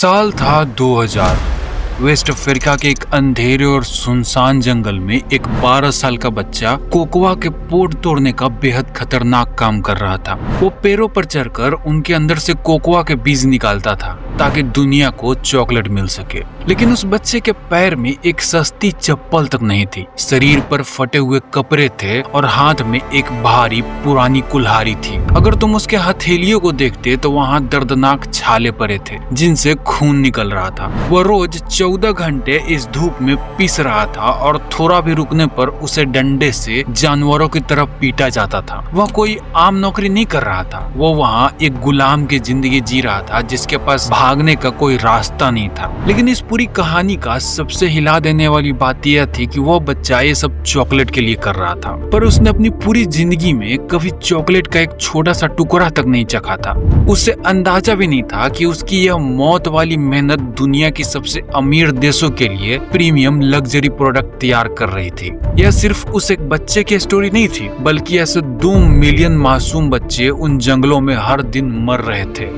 साल था 2000। Waste Africa के एक अंधेरे और सुनसान जंगल में एक 12 साल का बच्चा कोकोआ के पोट तोड़ने का बेहद खतरनाक काम कर रहा था। वो पेड़ों पर चढ़कर उनके अंदर से कोकोआ के बीज निकालता था ताकि दुनिया को चॉकलेट मिल सके। लेकिन उस बच्चे के पैर में एक सस्ती चप्पल तक नहीं थी, शरीर पर फटे हुए कपड़े थे और हाथ में एक भारी पुरानी कुल्हाड़ी थी। अगर तुम उसके हथेलियों को देखते तो वहाँ दर्दनाक छाले पड़े थे जिनसे खून निकल रहा था। वह रोज 14 घंटे इस धूप में पिस रहा था और थोड़ा भी रुकने पर उसे डंडे से जानवरों की तरफ पीटा जाता था। वह कोई आम नौकरी नहीं कर रहा था, वो वहाँ एक गुलाम की जिंदगी जी रहा था जिसके पास भागने का कोई रास्ता नहीं था। लेकिन इस पूरी कहानी का सबसे हिला देने वाली बात यह थी कि वो बच्चा ये सब चॉकलेट के लिए कर रहा था, पर उसने अपनी पूरी जिंदगी में कभी चॉकलेट का एक छोटा सा टुकड़ा तक नहीं चखा था। उसे अंदाजा भी नहीं था कि उसकी यह मौत वाली मेहनत दुनिया की सबसे अमीर देशों के लिए प्रीमियम लग्जरी प्रोडक्ट तैयार कर रही थी। यह सिर्फ उस एक बच्चे की स्टोरी नहीं थी, बल्कि ऐसे 2 मिलियन मासूम बच्चे उन जंगलों में हर दिन मर रहे थे।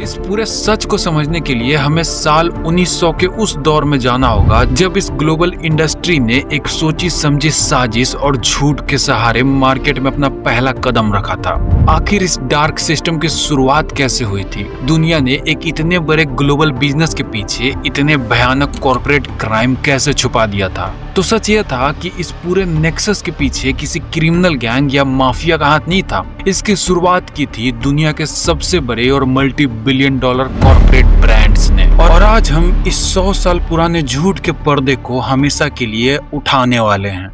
इस पूरे सच को समझने के लिए हमें साल 1900 के उस दौर में जाना होगा जब इस ग्लोबल इंडस्ट्री ने एक सोची समझी साजिश और झूठ के सहारे मार्केट में अपना पहला कदम रखा था। आखिर इस डार्क सिस्टम की शुरुआत कैसे हुई थी? दुनिया ने एक इतने बड़े ग्लोबल बिजनेस के पीछे इतने भयानक कॉर्पोरेट क्राइम कैसे छुपा दिया था? तो सच यह था कि इस पूरे नेक्सस के पीछे किसी क्रिमिनल गैंग या माफिया का हाथ नहीं था। इसकी शुरुआत की थी दुनिया के सबसे बड़े और multi billion dollar corporate brands ने। और आज हम इस 100 साल पुराने झूठ के पर्दे को हमेशा के लिए उठाने वाले हैं।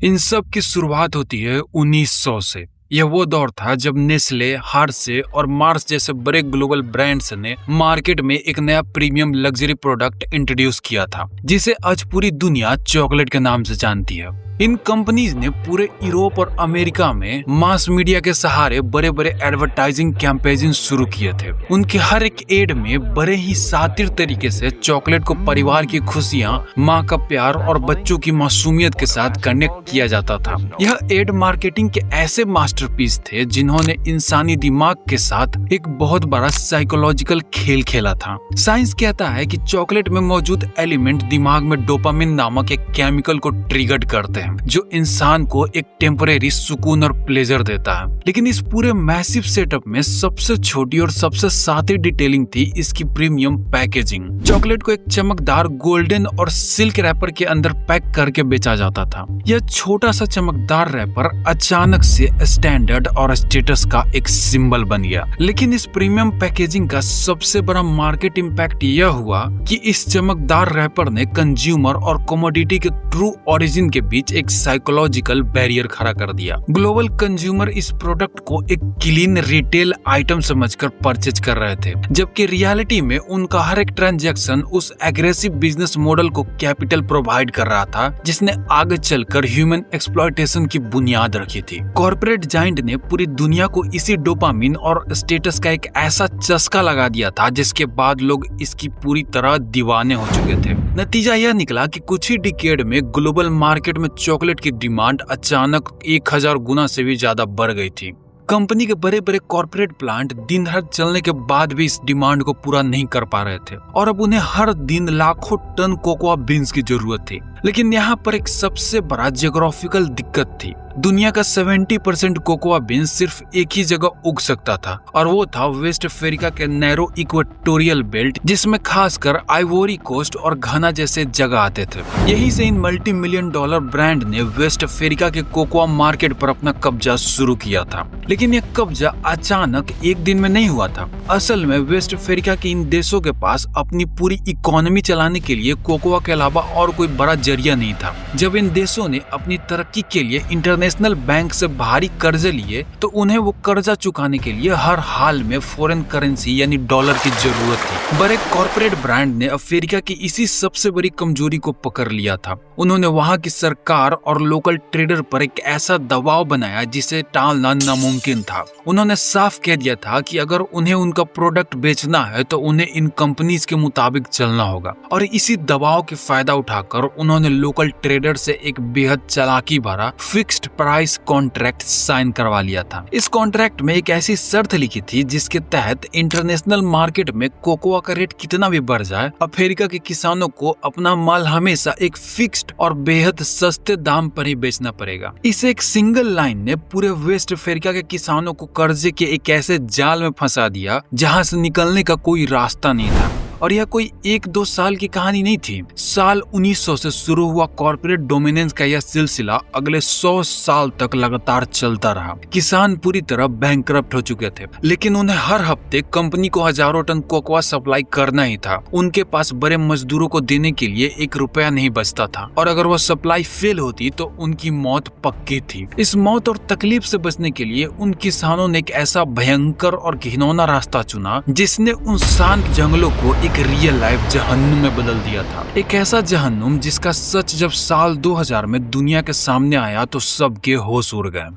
इन सब की शुरुआत होती है 1900 से। यह वो दौर था जब नेस्ले, हार्शे और मार्स जैसे बड़े ग्लोबल ब्रांड्स ने मार्केट में एक नया प्रीमियम लग्जरी प्रोडक्ट इंट्रोड्यूस किया था जिसे आज पूरी दुनिया चॉकलेट के नाम से जानती है। इन कंपनीज ने पूरे यूरोप और अमेरिका में मास मीडिया के सहारे बड़े बड़े एडवर्टाइजिंग कैंपेन शुरू किए थे। उनके हर एक एड में बड़े ही शातिर तरीके से चॉकलेट को परिवार की खुशियां, माँ का प्यार और बच्चों की मासूमियत के साथ कनेक्ट किया जाता था। यह एड मार्केटिंग के ऐसे मास्टरपीस थे जिन्होंने इंसानी दिमाग के साथ एक बहुत बड़ा साइकोलॉजिकल खेल खेला था। साइंस कहता है कि चॉकलेट में मौजूद एलिमेंट दिमाग में डोपामिन नामक एक केमिकल को ट्रिगर करते हैं जो इंसान को एक टेम्परेरी सुकून और प्लेजर देता है। लेकिन इस पूरे मैसिव सेटअप में सबसे छोटी और सबसे सादी डिटेलिंग थी इसकी प्रीमियम पैकेजिंग। चॉकलेट को एक चमकदार गोल्डन और सिल्क रैपर के अंदर पैक करके बेचा जाता था। यह छोटा सा चमकदार रैपर अचानक से स्टैंडर्ड और स्टेटस का एक सिंबल बन गया। लेकिन इस प्रीमियम पैकेजिंग का सबसे बड़ा मार्केट इम्पैक्ट यह हुआ कि इस चमकदार रैपर ने कंज्यूमर और कमोडिटी के ट्रू ओरिजिन के बीच एक साइकोलॉजिकल बैरियर खड़ा कर दिया। ग्लोबल कंज्यूमर इस प्रोडक्ट को एक क्लीन रिटेल आइटम समझकर परचेज कर रहे थे, जबकि रियलिटी में उनका हर एक ट्रांजैक्शन उस एग्रेसिव बिजनेस मॉडल को कैपिटल प्रोवाइड कर रहा था जिसने आगे चलकर ह्यूमन एक्सप्लॉयटेशन की बुनियाद रखी थी। कॉर्पोरेट जाइंट ने पूरी दुनिया को इसी डोपामिन और स्टेटस का एक ऐसा चस्का लगा दिया था जिसके बाद लोग इसकी पूरी तरह दीवाने हो चुके थे। नतीजा यह निकला कि कुछ ही डिकेड में ग्लोबल मार्केट में चॉकलेट की डिमांड अचानक 1000 गुना से भी ज्यादा बढ़ गई थी। कंपनी के बड़े बड़े कॉर्पोरेट प्लांट दिन रात चलने के बाद भी इस डिमांड को पूरा नहीं कर पा रहे थे और अब उन्हें हर दिन लाखों टन कोकोआ बीन्स की जरूरत थी। लेकिन यहाँ पर एक सबसे बड़ा जियोग्राफिकल दिक्कत थी। दुनिया का 70% कोकोआ बीन्स सिर्फ एक ही जगह उग सकता था और वो था वेस्ट अफ्रीका के नैरो इक्वेटोरियल बेल्ट, जिसमें खासकर आइवोरी कोस्ट और घाना जैसे जगह आते थे। यहीं से इन मल्टी मिलियन डॉलर ब्रांड ने वेस्ट अफ्रीका के कोकोआ मार्केट पर अपना कब्जा शुरू किया था। लेकिन यह कब्जा अचानक एक दिन में नहीं हुआ था। असल में वेस्ट अफ्रीका के इन देशों के पास अपनी पूरी इकोनॉमी चलाने के लिए कोकोआ के अलावा और कोई बड़ा जरिया नहीं था। जब इन देशों ने अपनी तरक्की के लिए इंटरनेशनल बैंक से भारी कर्जे लिए तो उन्हें वो कर्जा चुकाने के लिए हर हाल में फॉरेन करेंसी यानी डॉलर की जरूरत थी। बड़े कॉर्पोरेट ब्रांड ने अफ्रीका की इसी सबसे बड़ी कमजोरी को पकड़ लिया था। उन्होंने वहां की सरकार और लोकल ट्रेडर पर एक ऐसा दबाव बनाया जिसे टालना नामुमकिन था। उन्होंने साफ कह दिया था कि अगर उन्हें उनका प्रोडक्ट बेचना है तो उन्हें इन कंपनीज के मुताबिक चलना होगा और इसी दबाव के फायदा उठाकर उन्होंने उन्होंने लोकल ट्रेडर से एक बेहद चालाकी भरा फिक्स्ड प्राइस कॉन्ट्रैक्ट साइन करवा लिया था। इस कॉन्ट्रैक्ट में एक ऐसी शर्त लिखी थी जिसके तहत इंटरनेशनल मार्केट में कोकोआ का रेट कितना भी बढ़ जाए, अफ्रीका के किसानों को अपना माल हमेशा एक फिक्स्ड और बेहद सस्ते दाम पर ही बेचना पड़ेगा। इस एक सिंगल लाइन ने पूरे वेस्ट अफ्रीका के किसानों को कर्जे के एक ऐसे जाल में फंसा दिया जहां से निकलने का कोई रास्ता नहीं था। और यह कोई 1-2 साल की कहानी नहीं थी। साल 1900 से शुरू हुआ कॉर्पोरेट डोमिनेंस का यह सिलसिला अगले 100 साल तक लगातार चलता रहा। किसान पूरी तरह बैंकरप्ट हो चुके थे, लेकिन उन्हें हर हफ्ते कंपनी को हजारों टन कोकोआ सप्लाई करना ही था। उनके पास बड़े मजदूरों को देने के लिए 1 रुपया नहीं बचता था, और अगर वह सप्लाई फेल होती तो उनकी मौत पक्की थी। इस मौत और तकलीफ से बचने के लिए उन किसानों ने एक ऐसा भयंकर और घिनौना रास्ता चुना जिसने उन शांत जंगलों को एक रियल लाइफ जहन्नुम में बदल दिया था। एक ऐसा जहन्नुम जिसका सच जब साल 2000 में दुनिया के सामने आया तो सबके होश उड़ गए।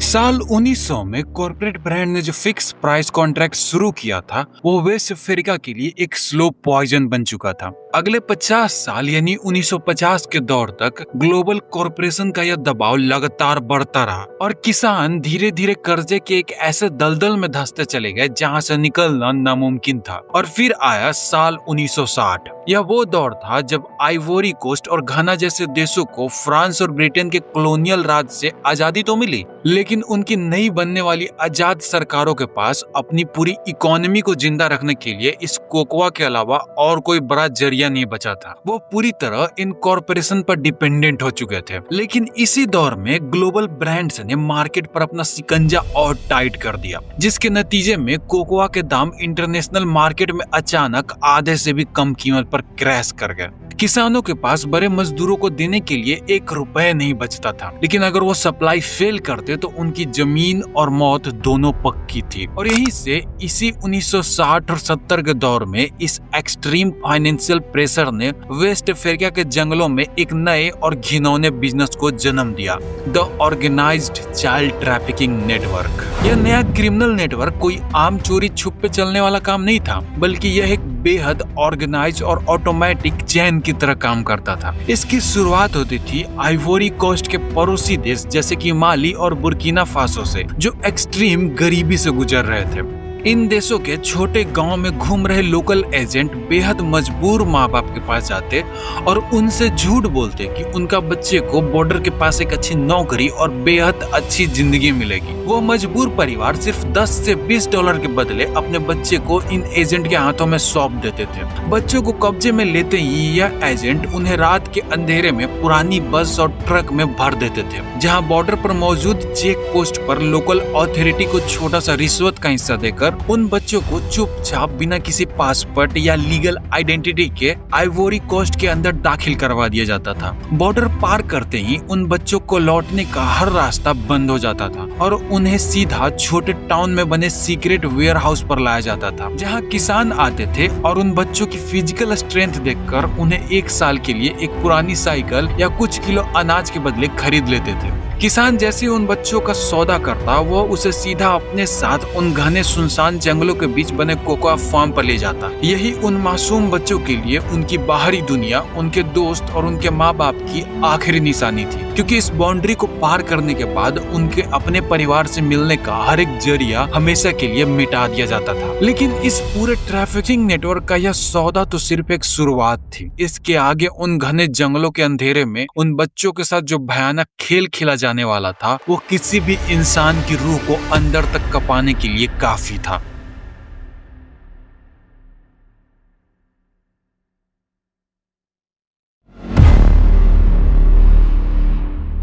साल 1900 में कॉर्पोरेट ब्रांड ने जो फिक्स प्राइस कॉन्ट्रैक्ट शुरू किया था वो वेस्ट अफ्रीका के लिए एक स्लो पॉइजन बन चुका था। अगले 50 साल यानी 1950 के दौर तक ग्लोबल कॉरपोरेशन का यह दबाव लगातार बढ़ता रहा और किसान धीरे धीरे कर्जे के एक ऐसे दलदल में धंसते चले गए जहां से निकलना नामुमकिन था। और फिर आया साल 1960। यह वो दौर था जब आइवोरी कोस्ट और घाना जैसे देशों को फ्रांस और ब्रिटेन के कॉलोनियल राज से आजादी तो मिली, लेकिन उनकी नई बनने वाली आजाद सरकारों के पास अपनी पूरी इकोनॉमी को जिंदा रखने के लिए इस कोकोआ के अलावा और कोई बड़ा जरिया नहीं बचा था। वो पूरी तरह इन कॉरपोरेशन पर डिपेंडेंट हो चुके थे। लेकिन इसी दौर में ग्लोबल ब्रांड्स ने मार्केट पर अपना शिकंजा और टाइट कर दिया, जिसके नतीजे में कोकोआ के दाम इंटरनेशनल मार्केट में अचानक आधे से भी कम कीमत पर क्रैश कर गए। किसानों के पास बड़े मजदूरों को देने के लिए 1 रुपया नहीं बचता था, लेकिन अगर वो सप्लाई फेल करते तो उनकी जमीन और मौत दोनों पक्की थी। और यहीं से इसी 1960 और 70 के दौर में इस एक्सट्रीम फाइनेंशियल प्रेशर ने वेस्ट अफ्रीका के जंगलों में एक नए और घिनौने बिजनेस को जन्म दिया, the organised child trafficking network. यह नया क्रिमिनल नेटवर्क कोई आम चोरी छुप पे चलने वाला काम नहीं था, बल्कि यह एक बेहद ऑर्गेनाइज और ऑटोमेटिक चैन की तरह काम करता था। इसकी शुरुआत होती थी आइवोरी कोस्ट के पड़ोसी देश जैसे कि माली और बुर्किना फासो से, जो एक्सट्रीम गरीबी से गुजर रहे थे। इन देशों के छोटे गांव में घूम रहे लोकल एजेंट बेहद मजबूर माँ बाप के पास जाते और उनसे झूठ बोलते कि उनका बच्चे को बॉर्डर के पास एक अच्छी नौकरी और बेहद अच्छी जिंदगी मिलेगी। वो मजबूर परिवार सिर्फ 10 से 20 डॉलर के बदले अपने बच्चे को इन एजेंट के हाथों में सौंप देते थे। बच्चों को कब्जे में लेते ही यह एजेंट उन्हें रात के अंधेरे में पुरानी बस और ट्रक में भर देते थे, जहाँ बॉर्डर पर मौजूद चेक पोस्ट पर लोकल अथॉरिटी को छोटा सा रिश्वत का हिस्सा देकर उन बच्चों को चुपचाप बिना किसी पासपोर्ट या लीगल आइडेंटिटी के आइवोरी कोस्ट के अंदर दाखिल करवा दिया जाता था। बॉर्डर पार करते ही उन बच्चों को लौटने का हर रास्ता बंद हो जाता था और उन्हें सीधा छोटे टाउन में बने सीक्रेट वेयर हाउस पर लाया जाता था, जहां किसान आते थे और उन बच्चों की फिजिकल स्ट्रेंथ देखकर उन्हें 1 साल के लिए एक पुरानी साइकिल या कुछ किलो अनाज के बदले खरीद लेते थे। किसान जैसे उन बच्चों का सौदा करता, वो उसे सीधा अपने साथ उन घने सुनसान जंगलों के बीच बने कोकोआ फार्म पर ले जाता। यही उन मासूम बच्चों के लिए उनकी बाहरी दुनिया, उनके दोस्त और उनके माँ बाप की आखिरी निशानी थी, क्योंकि इस बाउंड्री को पार करने के बाद उनके अपने परिवार से मिलने का हर एक जरिया हमेशा के लिए मिटा दिया जाता था। लेकिन इस पूरे ट्रैफिकिंग नेटवर्क का यह सौदा तो सिर्फ एक शुरुआत थी। इसके आगे उन घने जंगलों के अंधेरे में उन बच्चों के साथ जो भयानक खेल खेला जाने वाला था, वो किसी भी इंसान की रूह को अंदर तक कपाने के लिए काफी था।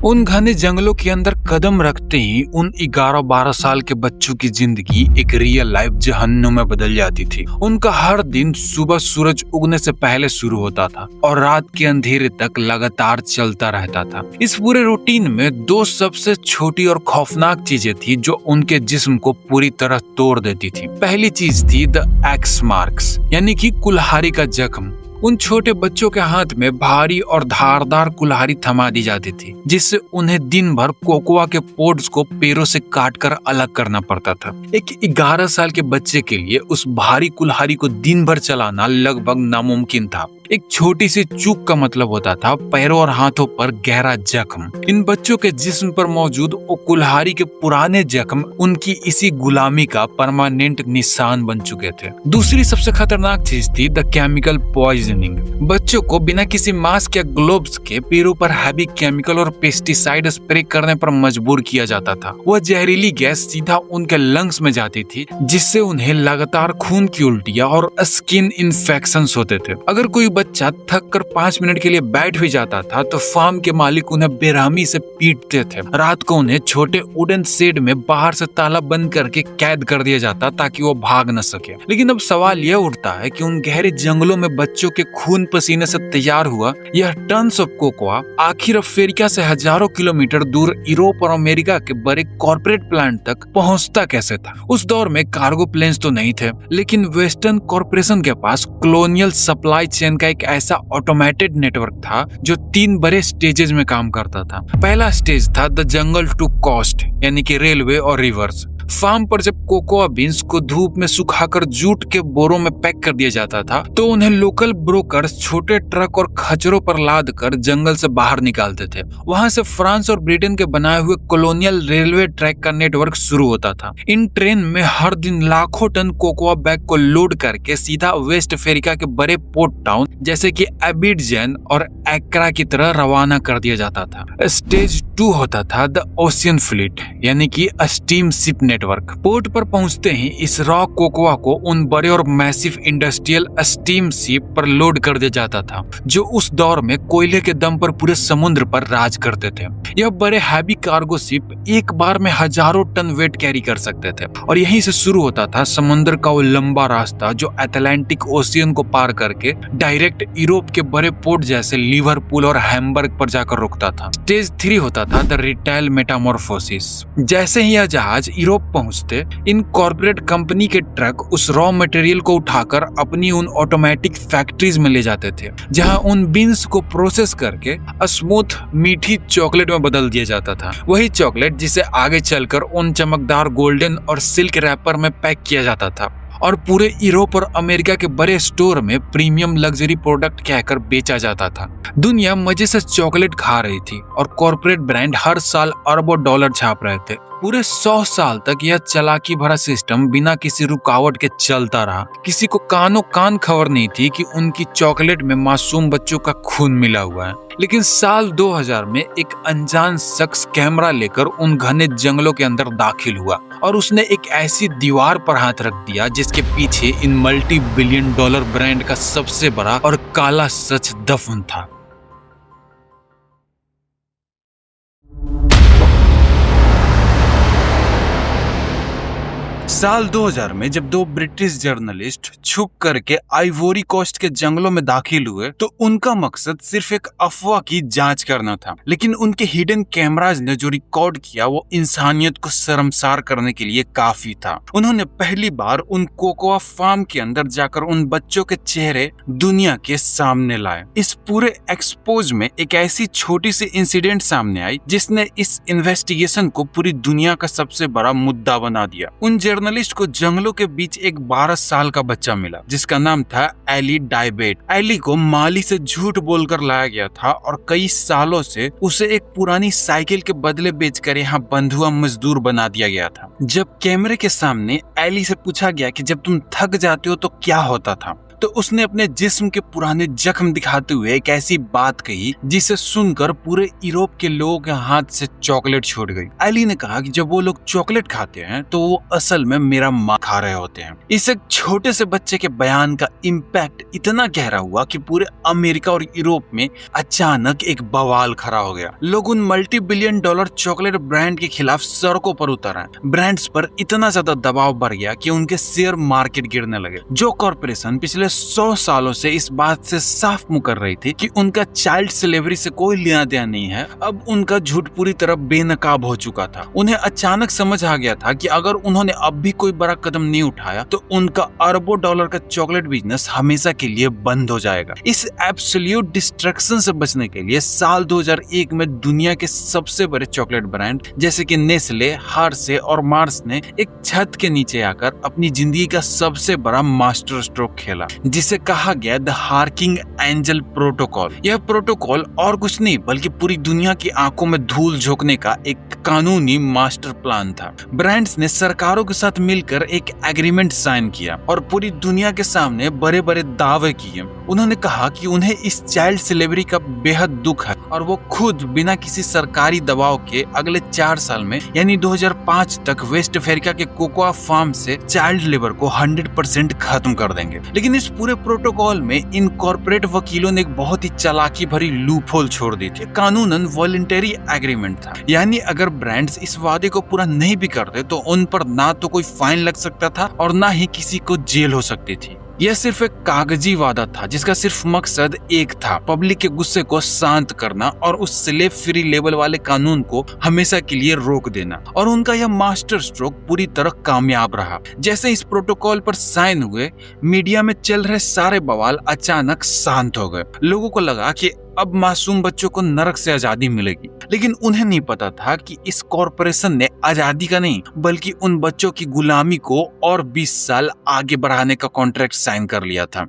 उन घने जंगलों के अंदर कदम रखते ही उन 11-12 साल के बच्चों की जिंदगी एक रियल लाइफ जहन्नुम में बदल जाती थी। उनका हर दिन सुबह सूरज उगने से पहले शुरू होता था और रात के अंधेरे तक लगातार चलता रहता था। इस पूरे रूटीन में 2 सबसे छोटी और खौफनाक चीजें थी जो उनके जिस्म को पूरी तरह तोड़ देती थी। पहली चीज थी द एक्स मार्क्स, यानी कि कुल्हाड़ी का जख्म। उन छोटे बच्चों के हाथ में भारी और धारदार कुल्हाड़ी थमा दी जाती थी, जिससे उन्हें दिन भर कोकोआ के पोड्स को पैरों से काटकर अलग करना पड़ता था। एक 11 साल के बच्चे के लिए उस भारी कुल्हाड़ी को दिन भर चलाना लगभग नामुमकिन था। एक छोटी सी चूक का मतलब होता था पैरों और हाथों पर गहरा जख्म। इन बच्चों के जिस्म पर मौजूद वो कुल्हाड़ी के पुराने जख्म उनकी इसी गुलामी का परमानेंट निशान बन चुके थे। दूसरी सबसे खतरनाक चीज थी द केमिकल पॉइजनिंग। बच्चों को बिना किसी मास्क या ग्लोव्स के पैरों पर हैवी केमिकल और पेस्टिसाइड स्प्रे करने पर मजबूर किया जाता था। वह जहरीली गैस सीधा उनके लंग्स में जाती थी, जिससे उन्हें लगातार खून की उल्टियां और स्किन इन्फेक्शंस होते थे। अगर कोई बच्चा थक कर 5 मिनट के लिए बैठ भी जाता था तो फार्म के मालिक उन्हें बेरहमी से पीटते थे। रात को उन्हें छोटे वुडन शेड में बाहर से ताला बंद करके कैद कर दिया जाता ताकि वो भाग न सके। लेकिन अब सवाल यह उठता है कि उन गहरे जंगलों में बच्चों के खून पसीने से तैयार हुआ यह टन्स ऑफ कोकोआ आखिर अफ्रीका से हजारों किलोमीटर दूर यूरोप और अमेरिका के बड़े कॉर्पोरेट प्लांट तक पहुंचता कैसे था। उस दौर में कार्गो प्लेन्स तो नहीं थे, लेकिन वेस्टर्न कॉर्पोरेशन के पास कॉलोनियल सप्लाई चेन एक ऐसा ऑटोमेटेड नेटवर्क था जो 3 बड़े स्टेजेस में काम करता था। पहला स्टेज था द जंगल टू कोस्ट, यानी कि रेलवे और रिवर्स। फार्म पर जब कोकोआ बीन्स को धूप में सुखाकर जूट के बोरों में पैक कर दिया जाता था तो उन्हें लोकल ब्रोकर्स छोटे ट्रक और खच्चरों पर लाद कर जंगल से बाहर निकालते थे। वहां से फ्रांस और ब्रिटेन के बनाए हुए कॉलोनियल रेलवे ट्रैक का नेटवर्क शुरू होता था। इन ट्रेन में हर दिन लाखों टन कोकोआ बैग को लोड करके सीधा वेस्ट अफ्रीका के बड़े पोर्ट टाउन जैसे कि एबिडजन और एक्रा की तरह रवाना कर दिया जाता था। स्टेज 2 होता था द ओशियन फ्लीट, यानी कि स्टीम शिप नेटवर्क। पोर्ट पर पहुंचते ही इस रॉ कोकोआ को उन बड़े और मैसिव इंडस्ट्रियल स्टीम शिप पर लोड कर दिया जाता था, जो उस दौर में कोयले के दम पर पूरे समुद्र पर राज करते थे। यह बड़े हैवी कार्गो शिप एक बार में हजारों टन वेट कैरी कर सकते थे और यहीं से शुरू होता था समुद्र का वो लंबा रास्ता जो अटलांटिक ओशियन को पार करके डायरेक्ट यूरोप के बड़े पोर्ट जैसे लिवरपूल और हैम्बर्ग पर जाकर रुकता था। स्टेज 3 होता था द रिटेल मेटामॉर्फोसिस। जैसे ही यह जहाज यूरोप पहुंचते, इन कॉर्पोरेट कंपनी के ट्रक उस रॉ मटेरियल को उठाकर अपनी उन ऑटोमेटिक फैक्ट्रीज में ले जाते थे, जहां उन बीन्स को प्रोसेस करके स्मूथ मीठी चॉकलेट में बदल दिया जाता था। वही चॉकलेट जिसे आगे चलकर उन चमकदार गोल्डन और सिल्क रैपर में पैक किया जाता था और पूरे यूरोप और अमेरिका के बड़े स्टोर में प्रीमियम लग्जरी प्रोडक्ट कहकर बेचा जाता था। दुनिया मजे से चॉकलेट खा रही थी और कॉर्पोरेट ब्रांड हर साल अरबों डॉलर छाप रहे थे। पूरे 100 साल तक यह चालाकी भरा सिस्टम बिना किसी रुकावट के चलता रहा। किसी को कानों कान खबर नहीं थी कि उनकी चॉकलेट में मासूम बच्चों का खून मिला हुआ है। लेकिन साल 2000 में एक अनजान शख्स कैमरा लेकर उन घने जंगलों के अंदर दाखिल हुआ और उसने एक ऐसी दीवार पर हाथ रख दिया जिसके पीछे इन मल्टी बिलियन डॉलर ब्रांड का सबसे बड़ा और काला सच दफन था। साल 2000 में जब 2 ब्रिटिश जर्नलिस्ट छुप करके आइवोरी कोस्ट के जंगलों में दाखिल हुए तो उनका मकसद सिर्फ एक अफवाह की जांच करना था, लेकिन उनके हिडन कैमराज ने जो रिकॉर्ड किया वो इंसानियत को शर्मसार करने के लिए काफी था। उन्होंने पहली बार उन कोकोआ फार्म के अंदर जाकर उन बच्चों के चेहरे दुनिया के सामने लाए। इस पूरे एक्सपोज में एक ऐसी छोटी सी इंसिडेंट सामने आई जिसने इस इन्वेस्टिगेशन को पूरी दुनिया का सबसे बड़ा मुद्दा बना दिया। उन जर्नलिस्ट को जंगलों के बीच एक 12 साल का बच्चा मिला जिसका नाम था एली डाइबेट। एली को माली से झूठ बोलकर लाया गया था और कई सालों से उसे एक पुरानी साइकिल के बदले बेचकर यहाँ बंधुआ मजदूर बना दिया गया था। जब कैमरे के सामने एली से पूछा गया कि जब तुम थक जाते हो तो क्या होता था, तो उसने अपने जिस्म के पुराने जख्म दिखाते हुए एक ऐसी बात कही जिसे सुनकर पूरे यूरोप के लोगों के हाथ से चॉकलेट छूट गई। एली ने कहा कि जब वो लोग चॉकलेट खाते हैं तो वो असल में मेरा मां खा रहे होते हैं। इस एक छोटे से बच्चे के बयान का इम्पैक्ट इतना गहरा हुआ कि पूरे अमेरिका और यूरोप में अचानक एक बवाल खड़ा हो गया। लोग उन multi billion dollar chocolate brand के खिलाफ सड़कों पर उतर आए। ब्रांड्स पर इतना ज्यादा दबाव बढ़ गया कि उनके शेयर मार्केट गिरने लगे। जो कॉर्पोरेशन पिछले पिछले 100 सालों से इस बात से साफ मुकर रही थी कि उनका चाइल्ड स्लेवरी से कोई लेना देना नहीं है, अब उनका झूठ पूरी तरह बेनकाब हो चुका था। उन्हें अचानक समझ आ गया था कि अगर उन्होंने अब भी कोई बड़ा कदम नहीं उठाया तो उनका अरबों डॉलर का चॉकलेट बिजनेस हमेशा के लिए बंद हो जाएगा। इस एब्सोल्यूट डिस्ट्रक्शन से बचने के लिए साल 2001 में दुनिया के सबसे बड़े चॉकलेट ब्रांड जैसे कि नेस्ले, हार्शे और मार्स ने एक छत के नीचे आकर अपनी जिंदगी का सबसे बड़ा मास्टर स्ट्रोक खेला, जिसे कहा गया द हार्किंग एंजल प्रोटोकॉल। यह प्रोटोकॉल और कुछ नहीं बल्कि पूरी दुनिया की आंखों में धूल झोंकने का एक कानूनी मास्टर प्लान था। ब्रांड्स ने सरकारों के साथ मिलकर एक एग्रीमेंट साइन किया और पूरी दुनिया के सामने बड़े बड़े दावे किए। उन्होंने कहा कि उन्हें इस चाइल्ड स्लेवरी का बेहद दुख है और वो खुद बिना किसी सरकारी दबाव के अगले 4 साल में यानी 2005 तक वेस्ट अफ्रीका के कोकोआ फार्म से चाइल्ड लेबर को 100% खत्म कर देंगे। लेकिन इस पूरे प्रोटोकॉल में इन कॉर्पोरेट वकीलों ने एक बहुत ही चालाकी भरी लूपहोल छोड़ दी थी। कानूनन वॉलंटरी एग्रीमेंट था, यानी अगर ब्रांड्स इस वादे को पूरा नहीं भी करते तो उन पर ना तो कोई फाइन लग सकता था और ना ही किसी को जेल हो सकती थी। यह सिर्फ एक कागजी वादा था जिसका सिर्फ मकसद एक था, पब्लिक के गुस्से को शांत करना और उस स्लेव फ्री लेबल वाले कानून को हमेशा के लिए रोक देना। और उनका यह मास्टर स्ट्रोक पूरी तरह कामयाब रहा। जैसे इस प्रोटोकॉल पर साइन हुए, मीडिया में चल रहे सारे बवाल अचानक शांत हो गए। लोगों को लगा कि अब मासूम बच्चों को नरक से आजादी मिलेगी, लेकिन उन्हें नहीं पता था कि इस कॉरपोरेशन ने आजादी का नहीं बल्कि उन बच्चों की गुलामी को और 20 साल आगे बढ़ाने का कॉन्ट्रैक्ट साइन कर लिया था।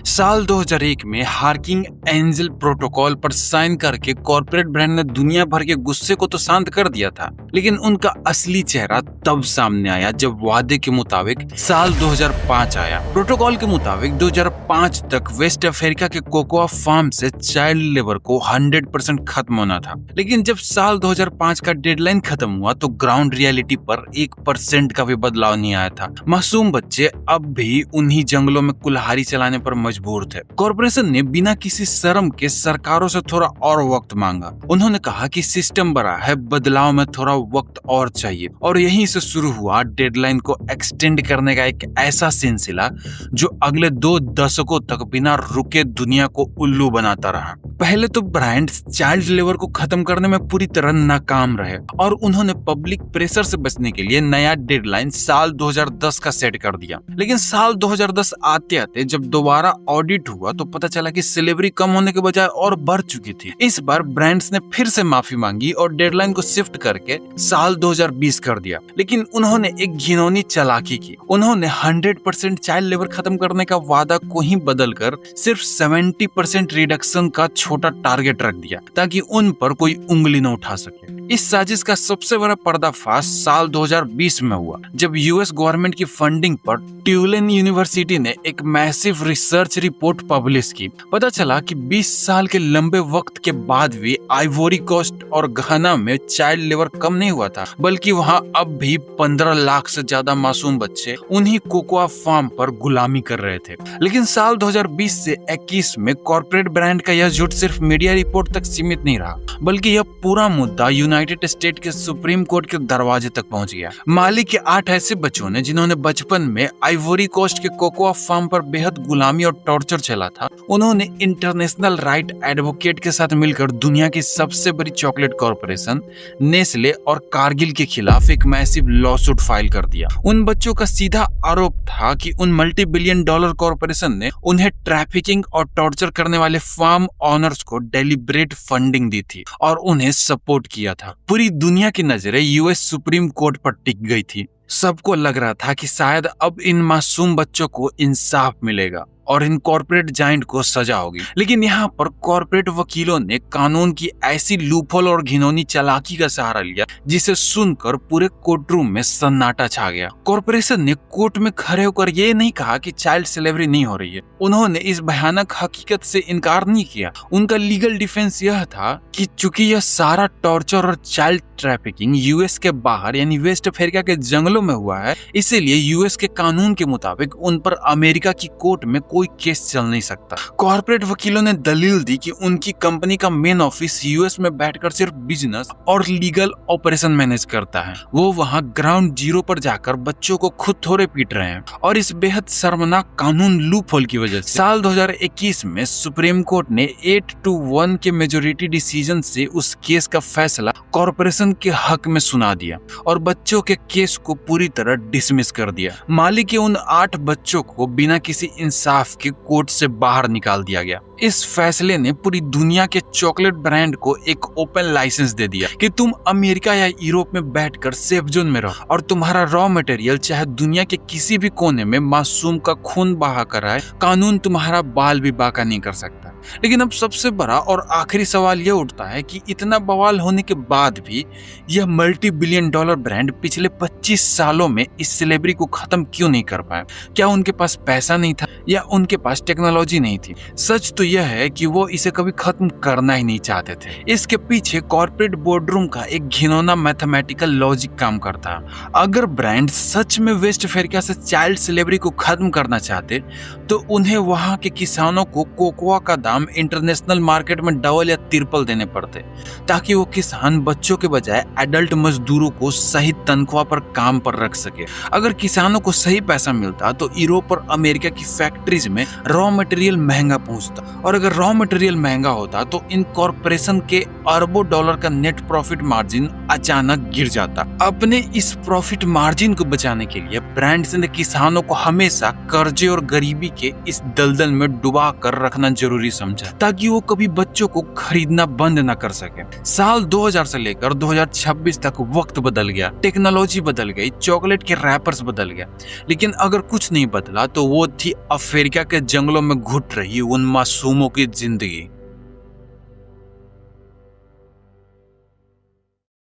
साल 2001 में हार्किंग एंजल प्रोटोकॉल पर साइन करके कॉर्पोरेट ब्रांड ने दुनिया भर के गुस्से को तो शांत कर दिया था, लेकिन उनका असली चेहरा तब सामने आया जब वादे के मुताबिक साल 2005 आया। प्रोटोकॉल के मुताबिक 2005 तक वेस्ट अफ्रीका के कोकोआ फार्म से चाइल्ड लेबर को 100% खत्म होना था। लेकिन जब साल 2005 का डेडलाइन खत्म हुआ तो ग्राउंड रियलिटी पर 1% का भी बदलाव नहीं आया था। मासूम बच्चे अब भी उन्हीं जंगलों में कुल्हाड़ी चलाने पर मजबूर थे। कॉर्पोरेशन ने बिना किसी शर्म के सरकारों से थोड़ा और वक्त मांगा। उन्होंने कहा कि सिस्टम बड़ा है, बदलाव में थोड़ा वक्त और चाहिए। और यहीं से शुरू हुआ डेडलाइन को एक्सटेंड करने का एक ऐसा सिलसिला जो अगले 2 दशकों तक बिना रुके दुनिया को उल्लू बनाता रहा। पहले तो ब्रांड्स चाइल्ड लेबर को खत्म करने में पूरी तरह नाकाम रहे और उन्होंने पब्लिक प्रेशर से बचने के लिए नया डेडलाइन साल 2010 का सेट कर दिया। लेकिन साल 2010 आते आते जब दोबारा ऑडिट हुआ तो पता चला कि स्लेवरी कम होने के बजाय और बढ़ चुकी थी। इस बार ब्रांड्स ने फिर से माफी मांगी और डेडलाइन को शिफ्ट करके साल 2020 कर दिया। लेकिन उन्होंने एक घिनौनी चालाकी की। उन्होंने 100% चाइल्ड लेबर खत्म करने का वादा को ही बदलकर सिर्फ 70% रिडक्शन का छोटा टारगेट रख दिया ताकि उन पर कोई उंगली न उठा सके। इस साजिश का सबसे बड़ा पर्दाफाश साल 2020 में हुआ जब यूएस गवर्नमेंट की फंडिंग पर ट्यूलेन यूनिवर्सिटी ने एक मैसिव रिसर्च रिपोर्ट पब्लिश की। पता चला कि 20 साल के लंबे वक्त के बाद भी आइवोरी कोस्ट और घाना में चाइल्ड लेबर कम नहीं हुआ था, बल्कि वहां अब भी 15 लाख से ज्यादा मासूम बच्चे उन्हीं कोकोआ फार्म पर गुलामी कर रहे थे। लेकिन साल 2020 से 21 में कॉर्पोरेट ब्रांड का यह झूठ सिर्फ मीडिया रिपोर्ट तक सीमित नहीं रहा, बल्कि यह पूरा मुद्दा यूनाइटेड स्टेट के सुप्रीम कोर्ट के दरवाजे तक पहुंच गया। माली के 8 ऐसे बच्चों ने जिन्होंने बचपन में आइवोरी कोस्ट के कोकोआ फार्म पर बेहद गुलामी और टॉर्चर चला था, उन्होंने इंटरनेशनल राइट एडवोकेट के साथ मिलकर दुनिया की सबसे बड़ी चॉकलेट कॉर्पोरेशन नेस्ले और कारगिल के खिलाफ एक मैसिव लॉसूट फाइल कर दिया। उन बच्चों का सीधा आरोप था कि उन मल्टी बिलियन डॉलर कॉर्पोरेशन ने उन्हें ट्रैफिकिंग और टॉर्चर करने वाले फार्म ऑनर्स को डेलिब्रेट फंडिंग दी थी और उन्हें सपोर्ट किया था। पूरी दुनिया की नजरें यूएस सुप्रीम कोर्ट पर टिक गई थी। सबको लग रहा था कि शायद अब इन मासूम बच्चों को इंसाफ मिलेगा और इन कॉर्पोरेट जाइंट को सजा होगी। लेकिन यहाँ पर कॉर्पोरेट वकीलों ने कानून की ऐसी लूपहोल और घिनौनी चालाकी का सहारा लिया जिसे सुनकर पूरे कोर्ट रूम में सन्नाटा छा गया। कॉर्पोरेशन ने कोर्ट में खड़े होकर ये नहीं कहा कि चाइल्ड स्लेवरी नहीं हो रही है। उन्होंने इस भयानक हकीकत से इनकार नहीं किया। उनका लीगल डिफेंस यह था कि चूंकि यह सारा टॉर्चर और चाइल्ड ट्रैफिकिंग यूएस के बाहर यानी वेस्ट अफ्रीका के जंगलों में हुआ है, इसीलिए यूएस के कानून के मुताबिक उन पर अमेरिका की कोर्ट में कोई केस चल नहीं सकता। कॉर्पोरेट वकीलों ने दलील दी कि उनकी कंपनी का मेन ऑफिस यूएस में बैठकर सिर्फ बिजनेस और लीगल ऑपरेशन मैनेज करता है। वो वहाँ ग्राउंड जीरो पर जाकर बच्चों को खुद थोड़े पीट रहे हैं और इस बेहद शर्मनाक कानून लूपहोल की वजह से साल 2021 में सुप्रीम कोर्ट ने 8-1 के मेजोरिटी डिसीजन से उस केस का फैसला कॉर्पोरेशन के हक में सुना दिया और बच्चों के केस को पूरी तरह डिसमिस कर दिया। माली के उन 8 बच्चों को बिना किसी इंसाफ के कोर्ट से बाहर निकाल दिया गया। इस फैसले ने पूरी दुनिया के चॉकलेट ब्रांड को एक ओपन लाइसेंस दे दिया कि तुम अमेरिका या यूरोप में बैठकर सेफ जोन में रहो और तुम्हारा रॉ मटेरियल चाहे दुनिया के किसी भी कोने में मासूम का खून बहा कर आए, कानून तुम्हारा बाल भी बाका नहीं कर सकता। लेकिन अब सबसे बड़ा और आखिरी सवाल यह उठता है कि इतना बवाल होने के बाद भी यह मल्टी बिलियन डॉलर ब्रांड पिछले 25 सालों में इस सेलिब्रिटी को खत्म क्यों नहीं कर पाया? क्या उनके पास पैसा नहीं था या उनके पास टेक्नोलॉजी नहीं थी? सच तो यह है कि वो इसे कभी खत्म करना ही नहीं चाहते थे। इसके पीछे कॉर्पोरेट बोर्डरूम का एक घिनौना मैथमेटिकल लॉजिक काम करता है। अगर ब्रांड सच में वेस्ट अफ्रीका से चाइल्ड सेलिब्रिटी को खत्म करना चाहते तो उन्हें वहां के किसानों को कोकोआ का दाम इंटरनेशनल मार्केट में डबल या ट्रिपल देने पड़ते ताकि वो किसान बच्चों के बजाय एडल्ट मजदूरों को सही तनख्वाह पर काम पर रख सके। अगर किसानों को सही पैसा मिलता तो यूरोप और अमेरिका की फैक्ट्रीज में रॉ मटेरियल महंगा पहुंचता और अगर रॉ मटेरियल महंगा होता तो इन कॉर्पोरेशन के अरबों डॉलर का नेट प्रॉफिट मार्जिन अचानक गिर जाता। अपने इस प्रॉफिट मार्जिन को बचाने के लिए ब्रांड्स ने किसानों को हमेशा कर्जे और गरीबी के इस दलदल में डुबा कर रखना जरूरी समझा ताकि वो कभी बच्चों को खरीदना बंद न कर सके। साल 2000 से लेकर 2026 तक वक्त बदल गया, टेक्नोलॉजी बदल गई, चॉकलेट के रैपर्स बदल गया, लेकिन अगर कुछ नहीं बदला तो वो थी अफ्रीका के जंगलों में घुट रही उन मासूमों की जिंदगी।